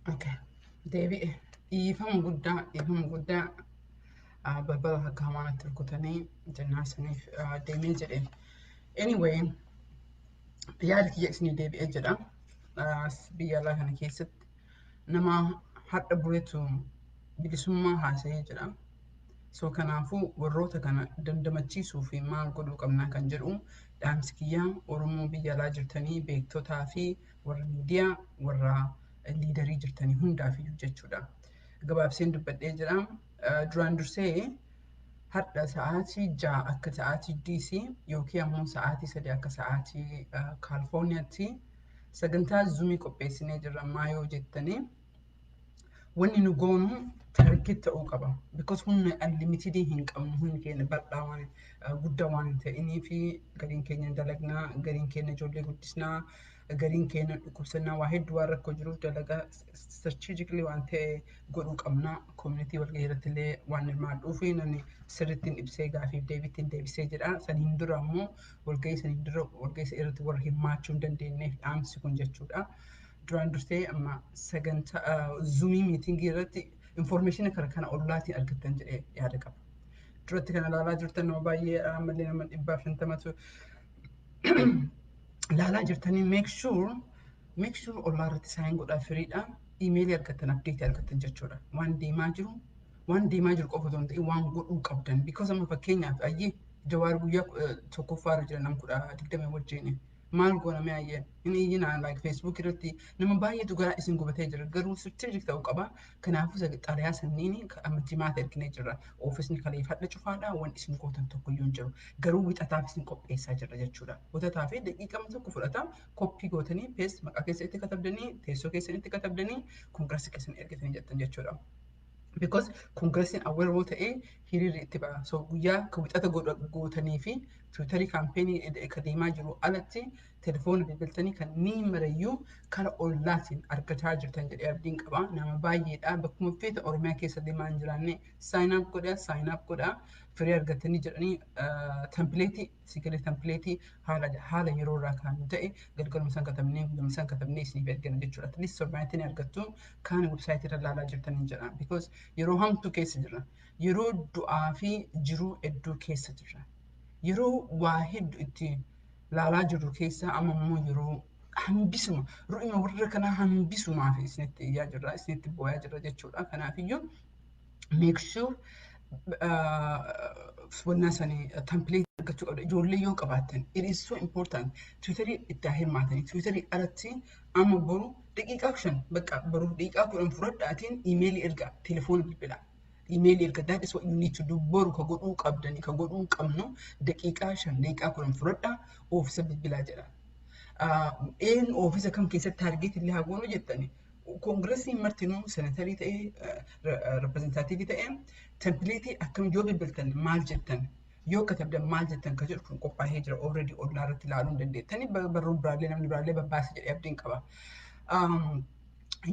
Okay. Deebi'e. Dhiifama guddaa balbala akka hamaanatti rukutanii jennaan saniif deemee jedheen. Anyway, yaada kiyya isinii deebi'ee jedha. Biyya alaa kana keessatti nama har'a buletu bilisummaa haasa'ee jedha. So kanaafuu warroota kana dandamachiisuu fi maal godhuu qabnaa kan jedhu dhaamsi kiyyaa Oromoo biyya alaa jirtanii beektotaa fi warra miidiyaa warra liidarii jirtanii hundaafiyyuu jechuudha. Gabaabseen dubbadhee jira. Duraan dursee har'a sa'aatii 6 akka sa'aatii DC yookiin ammoo sa'aatii 3 akka sa'aatii Kaalifoorniyaatti sagantaa zuumii qopheessinee jirra. Maa yoo jettanii wanni nu goonu target ta'uu qaba. Because humna unlimited hin qabnu, humni keenya bal'aa waan guddaa waan ta'inii fi gariin keenya dalagnaa, gariin keenya ijoollee guddisnaa, gariin keenya dhukkubsannaa waa hedduu waan rakkoo jiruuf dalagaa strategically waan ta'e godhuu qabna. Community walgahii irratti illee waan hirmaadhuu fi namni sirriitti ibsee gaafiif deebittiin deebisee jedha. Saniin dura ammoo walgahii irratti warra hirmaachuu hin dandeenyeef dhaamsi kun jechuudha. Duraan dursee amma sagantaa zuumii miitingii irratti information kana ollaatiin argattan jedhee yaada qaba. Duratti kana ilaalaa jirtan nama baay'ee ammallee nama 150tu ilaalaa jirtanii make sure ollaa irratti saayin godhaa firiidha. Iimeelii argattan update argattan jechuudha. Waan deemaa jiru qofa osoo hin ta'in waan godhuu qabdan. Because amma fakkeenyaaf ayyee Jawaar guyyaa tokkoffaarra jira nam 20 wajjin. Maal gooname ayyee inni iyyinaan like Facebook irratti nama baay'eetu garaa isin gubatee jira. Garuu strategic ta'uu qaba. Kanaafuu xalayaa sanniin amma jimaata erginee jirra. Oofisni kaleef hadha cufaadha waan isin gootan tokkoyyuu hin jiru. Garuu wixataaf isin qopheessaa jirra jechuudha. Wixataa fi daqiiqama tokko fudhata koppii gootanii peest maqaa keessanitti katabdanii teessoo keessanitti katabdanii kongireesii keessan ergitanii jettan jechuudha. Because kongireesiin awweer yoo ta'e hiriirri itti ba'a. So guyyaa kan wixata gootanii fi tiwiitarii kaampeenii kan deemaa jiru alatti telefoona bilbiltanii kan ni marayyuu kara ollaatiin argataa jirtan jedhee abdiin qaba. Nama baay'eedha. Bakkuma feeta Oromiyaa keessa deemaa hin jiraanne saayinaap godhaa firii argatanii jedhanii tempileetii tempileetii haala yeroo irraa kan ta'e galgaluma san katabnee guyyuma san katabnee isiniif ergana jechuudha. At least sorbaayitiin argattu kaan websaayitii irra ilaalaa jirtanii jedha. Because yeroo hamtuu keessa jirra. Yeroo du'aa fi jiruu hedduu keessa jirra. Yeroo waa hedduu itti ilaalaa jirru keessa amma immoo yeroo hambisuma ru'ima warra kanaa hambisumaaf isinitti iyyaa jirra isinitti boo'aa jirra jechuudha. Kanaafiyyuu make sure wannaa sanii template argachuu qabda. Ijoollee yoo qabaattan it is so important. Tiwiitarii itti hirmaatanii tiwiitarii alatti amma boru daqiiqaa 5 bakka boru daqiiqaa 10 fudhadhaatiin iimeelii ergaa telefoona bilbilaa. Email erga that is what you need to do. Boru ka godhuu qabdanii ka godhuu qabnu daqiiqaa 5 daqiiqaa 10 fudhadhaa oofisa bilbilaa jedha. Een oofisa kam keessatti target illee haa goonu jettani. Kongireesiin martinuu senatarii ta'ee reprezentaatiivii ta'ee tempileetii akkam yoo bilbiltan maal jettan yoo katabdan maal jettan ka jedhu kun qophaa'ee jira already ollaa irratti ilaaluu hin dandeettani barruun biraallee namni biraallee babbaasa jedhee abdiin qaba.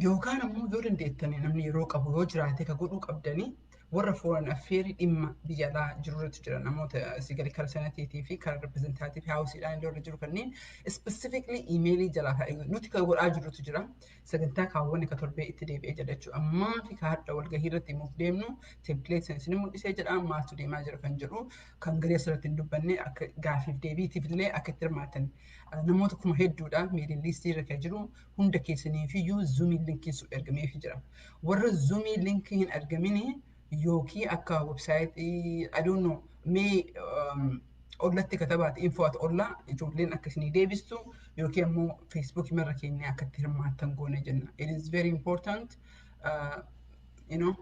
Yookaan ammoo yoo dandeettani namni yeroo qabu yoo jiraate ka godhuu qabdanii warra foreign affairs dhimma biyya alaa jiru irratti jira namoota sigalee kara senatiitii fi kara reprezentaatiivii haawusiidhaan illee irra jiru kanneen specifically iimeelii jalaa kaa'e nuti kan godhaa jirutu jira sagantaa kaawwanne ka torbee itti deebi'ee jira jechuudha. Ammaa fi ka hadda walgahii irratti himuuf deemnu template isin mul'isee jedha maaltu deemaa jira kan jedhu kan garee asirratti hin dubbanne akka gaafiif deebiitiif illee akka itti hirmaatan namoota kuma hedduudha meeling listii irra kan jiru hunda keessaniifiyyuu zuumii linkiin sun ergameefii jira. Warra zuumii linkii hin argamini yookiin akka websaayitii I don't know mee ollatti katabaati info at ollaa ijoolleen akka isinii deebistu yookiin ammoo Facebook marra keenya akka itti hirmaattan goone jenna. It is very important.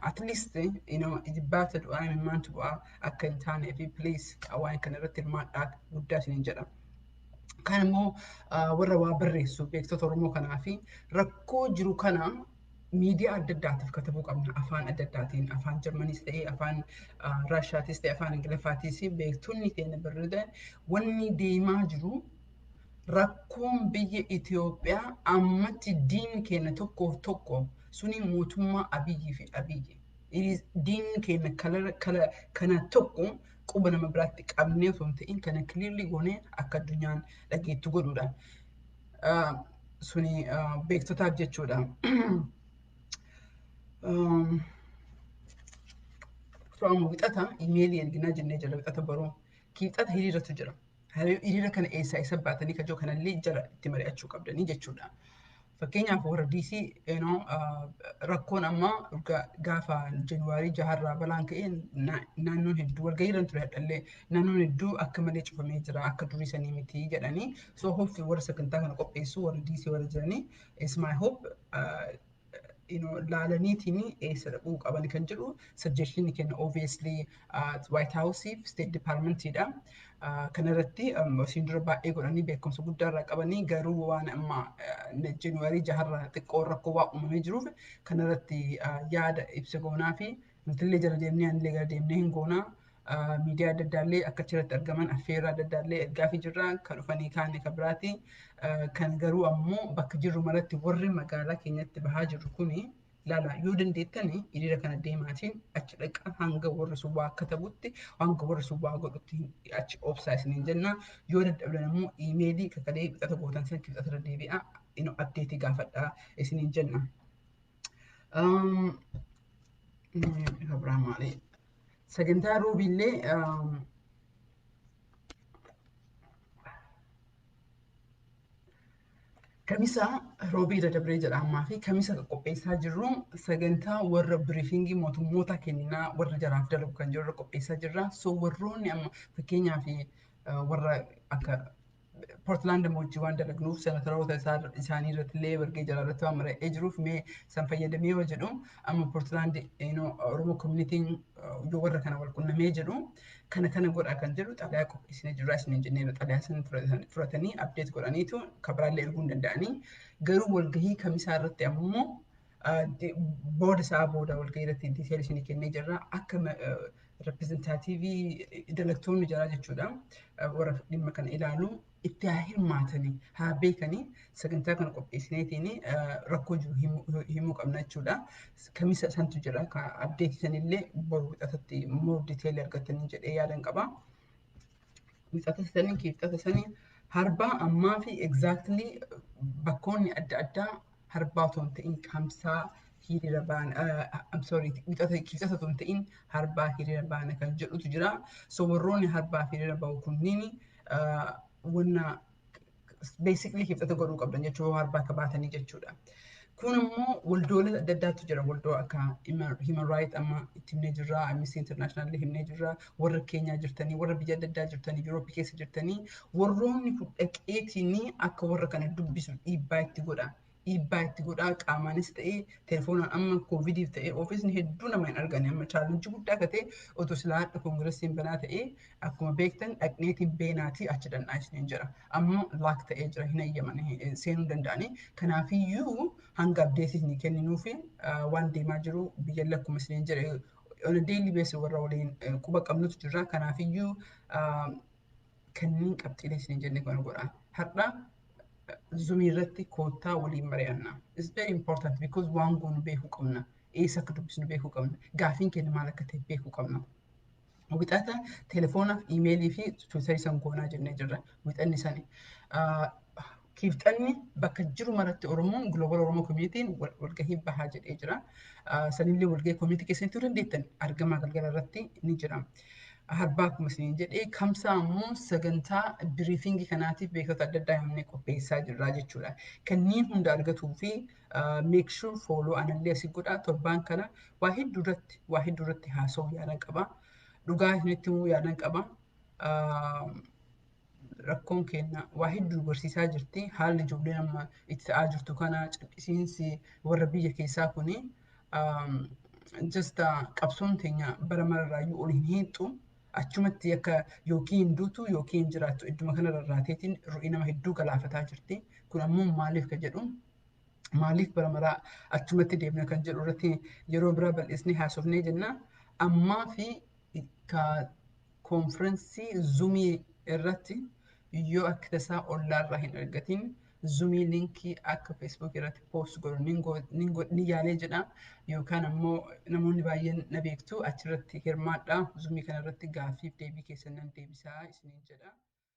At least jibbaata du'aa himimmaantu bu'aa akka hin taanee fi please waan kana irratti hirmaadhaa guddaa isiniin jedha. Kan immoo warra waa barreessu beektota Oromoo kanaa fi rakkoo jiru kana miidiyaa adda addaatiif katabuu qabna. Afaan adda addaatiin afaan Jarmaniis ta'ee afaan Raashiyaatis ta'ee afaan Ingiliffaatis beektonni keenya barreessan wanni deemaa jiru rakkoon biyya Itoophiyaa ammatti diin keenya tokkoof tokko suni mootummaa Abiyyi fi Abiyyi. Diin keenya kana tokko quba nama biraatti qabnee osoo hin ta'in kana clearly goonee akka addunyaan dhageettu godhuudha. Suni beektotaaf jechuudha. from wixata imeelii erginaa jennee jala wixata baruu kibxata hiriiratu jira. Hiriira kana eessaa isa baatanii kajoo kanallee jala itti mari'achuu qabdanii jechuudha. Fakkeenyaaf warra DC rakkoon amma gaafa Januwaarii 6 balaan ka'e naannoon hedduu walgahiirran ture hadhallee naannoon hedduu akka malee cufamee jira akka durii sanii miti jedhanii so hopefully warra sagantaa kana qopheessu warra DC warra jiranii is my hope laalaniitiin eessa dhaquu qaban kan jedhu suggestion kenna obviously White House State Departmentidha. Kanarratti isin dura baay'ee godhanii beekumsa guddaa irraa qabanii garuu waan amma Januwaarii 6 xiqqoo rakkoo waa uumamee jiruuf kanarratti yaada ibsa goonaa fi nutillee jala deemnee anillee gara deemnee hin goonaa. Miidiyaa adda addaallee akka achirratti argaman affeerraa adda addaallee ergaa fi jirra kan dhufanii kaane kan biraati. Kan garuu ammoo bakka jirru maratti warri magaalaa keenyatti bahaa jirru kuni laala yoo dandeettani hiriira kana deemaatiin achi dhaqa hanga warra subbaa akka ta'utti hanga warra subbaa godhutti achi obsaa isiniin jenna. Yoo dadhabdan ammoo iimeelii kakalee qixata gootan san qixata irra deebi'aa abdeetii gaafadhaa isiniin jenna. Kabraa maalii? Sagantaa roobiillee kamisa roobii dabree jedhamaa fi kamisa qopheessaa jirru sagantaa warra biriifingii mootummoota kennaa warra jaraaf dalagu kan jirru qopheessaa jirra. So warroonni amma fakkeenyaaf warra akka Portland wajjin waan dalagnuuf senatoroota isaanii irratti illee wargee jalaarratti waan mara'ee jiruuf mee san fayyadamee yoo jedhu amma Portland Oromoo communitiin yoo warra kana wal qunnamee jedhu kana godhaa kan jedhu xalayaa qopheessinee jirra isiniin jennee xalayaa san fudhatanii abdeet godhaniitu kabraallee erguu hin danda'anii garuu walgahii kamisaa irratti ammoo booda isaa booda walgahii irratti diiteelii isinii kennee jirra akka reprezentaatiivii dalagtoonni jiraa jechuudha warra dhimma kana ilaalu itti haa hirmaatanii haa beekanii sagantaa kana qopheessineetiin rakkoo jiru himuu qabna jechuudha. Kamisa santu jira abdeetii sanillee boru wixatatti moo diiteelii argatanii jedhee yaadan qaba. Wixata sanii kibxata sanii harbaa ammaa fi exactly bakkoonni adda addaa harbaa otoo hin ta'in kamsaa hiriira baana kibxata otoo hin ta'in harbaa hiriira baana kan jedhutu jira. So warroonni harbaa hiriira bahu kunniin wanna basically kibxata godhuu qabdan jechuudha harbaa akka baatanii jechuudha. Kun immoo waldoolee adda addaatu jira waldoo akka human right amma itti himnee jirra Amnesty International himnee jirra warra Keenyaa jirtanii warra biyya adda addaa jirtanii Yurooppii keessa jirtanii warroonni kun dhaqeetiin akka warra kana dubbisu dhiibbaa itti godha. Dhiibbaa itti godhaa qaamaanis ta'ee telefoonaan amma koovidiif ta'ee ofiisni hedduu nama hin argane amma chaalenjii guddaa akka ta'e otoo silaa hadha koongiresiin banaa ta'ee akkuma beektan dhaqneetiin beenaatii achi danda'aa isiniin jira. Ammoo laak ta'ee jira hin ayyaman seenuu danda'anii. Kanaafiyyuu hanga abdeetii isinii kenninuu fi waan deemaa jiru biyya lakkuma isiniin jira on a daily basis warra waliin quba qabnutu jira. Kanaafiyyuu kanneen qabxiilee isiniin jenne kana godhaa. Har'a Zoomii irratti koottaa waliin mari'annaa. It's very important because waan goonu beekuu qabna. Eessa akka dubbisnu beekuu qabna. Gaafiin keenya maal akka ta'e beekuu qabna. Wixata telefoonaa, iimeelii fi tiwiitarii san goonaa jennee jirra. Wixanni sani. Kibxanni bakka jiru maratti Oromoon Global Oromoo Communitiin walgahii bahaa jedhee jira. Sanillee walgahii community keessatti dandeettan argamaa galgala irratti ni jira. Harbaa akkuma isiniin jedhee kamsaa ammoo sagantaa biriifingii kanaatiif beektota adda addaa himnee qopheessaa jirra jechuudha. Kanneen hunda argatuu fi make sure follow anallee asii godhaa torbaan kana waa hedduu irratti haasa'uu yaadan qaba. Dhugaa isinitti himuu yaadan qaba. Rakkoon keenya waa hedduu barsiisaa jirti. Haalli ijoolleen amma itti ta'aa jirtu kana calqisiinsi warra biyya keessaa kuni just qabsoon teenya bara mararraayyuu ol hin hiixu. Achumatti akka yookiin duutu yookiin jiraattu idduma kana rarraateetiin ru'ii nama hedduu galaafataa jirti. Kun ammoo maaliif kan jedhu maaliif bara maraa achumatti deemna kan jedhu irratti yeroo biraa bal'isnee haasofnee jenna. Ammaa fi konfirensii Zoomii irratti yoo akka tasaa ollaarraa hin argatin Zoomii linkii akka Facebook irratti post godhu ni yaalee jedha. Yookaan ammoo namoonni baay'een na beektu achirratti hirmaadhaa. Zoomii kanarratti gaaffiif deebii keessan nan deebisaa isiniin jedha.